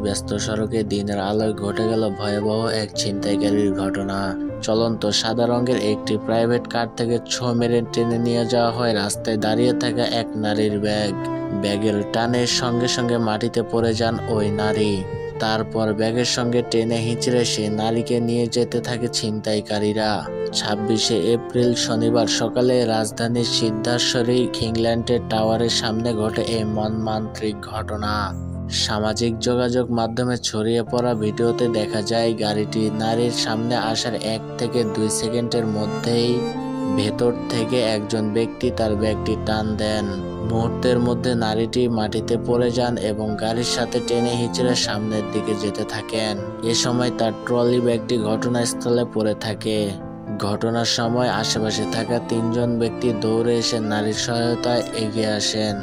ব্যস্ত সড়কে দিনের আলোয় ঘটে গেল ভয়াবহ এক ছিনতাইকারীর ঘটনা। চলন্ত সাদা রঙের একটি প্রাইভেট কার থেকে ছো মেরে টেনে নিয়ে যাওয়া হয় রাস্তায় দাঁড়িয়ে থাকা এক নারীর ব্যাগ। ব্যাগের টানের সঙ্গে সঙ্গে মাটিতে পড়ে যান ওই নারী। তারপর ব্যাগের সঙ্গে টেনে হিঁচড়ে সেই নারীকে নিয়ে যেতে থাকে ছিনতাইকারীরা। 26শে এপ্রিল শনিবার সকালে রাজধানীর সিদ্ধার্থী কিংল্যান্ডের টাওয়ারের সামনে ঘটে এই মর্মান্তিক ঘটনা। সামাজিক যোগাযোগ মাধ্যমে ছড়িয়ে পড়া ভিডিওতে দেখা যায় গাড়িটি নারীর সামনে আসার 1 থেকে 2 সেকেন্ডের মধ্যেই ভেতর থেকে একজন ব্যক্তি তার ব্যাগটি টান দেন। মুহূর্তের মধ্যে নারীটি মাটিতে পড়ে যান এবং গাড়ির সাথে টেনে হিঁচড়ে সামনের দিকে যেতে থাকেন। এ সময় তার ট্রলি ব্যাগটি ঘটনাস্থলে পড়ে থাকে। ঘটনার সময় আশেপাশে থাকা 3 জন ব্যক্তি দৌড়ে এসে নারীর সহায়তায় এগিয়ে আসেন।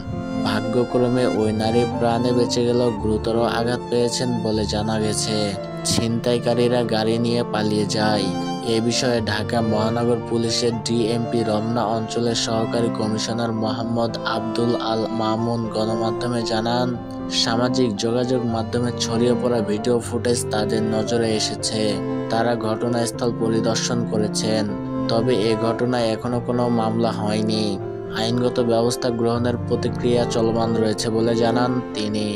ভাগ্যক্রমে ওই নারী প্রাণে বেঁচে গেল, গুরুতর আঘাত পেয়েছেন বলে জানা গেছে। ছিনতাইকারীরা গাড়ি নিয়ে পালিয়ে যায়। এ বিষয়ে ঢাকা মহানগর পুলিশের ডিএমপি রমনা অঞ্চলের সহকারী কমিশনার মোহাম্মদ আব্দুল আল মামুন গণমাধ্যমে জানান, সামাজিক যোগাযোগ মাধ্যমে ছড়িয়ে পড়া ভিডিও ফুটেজ তাদের নজরে এসেছে। তারা ঘটনাস্থল পরিদর্শন করেছেন। তবে এ ঘটনায় এখনো কোনো মামলা হয়নি। আইনগত ব্যবস্থা গ্রহণের প্রতিক্রিয়া চলমান রয়েছে বলে জানান তিনি।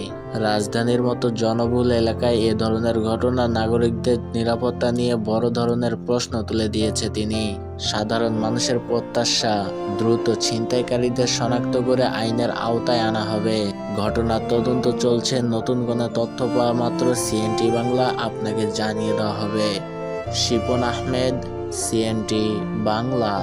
রাজধানীর মতো জনবহুল এলাকায় এ ধরনের ঘটনা নাগরিকদের নিরাপত্তা নিয়ে বড় ধরনের প্রশ্ন তুলে দিয়েছে তিনি। সাধারণ মানুষের প্রত্যাশা, দ্রুত ছিনতাইকারীদের শনাক্ত করে আইনের আওতায় আনা হবে। ঘটনার তদন্ত চলছে। নতুন কোনো তথ্য পাওয়া মাত্র সিএনটি বাংলা আপনাকে জানিয়ে দেওয়া হবে। শিপন আহমেদ, সিএনটি বাংলা।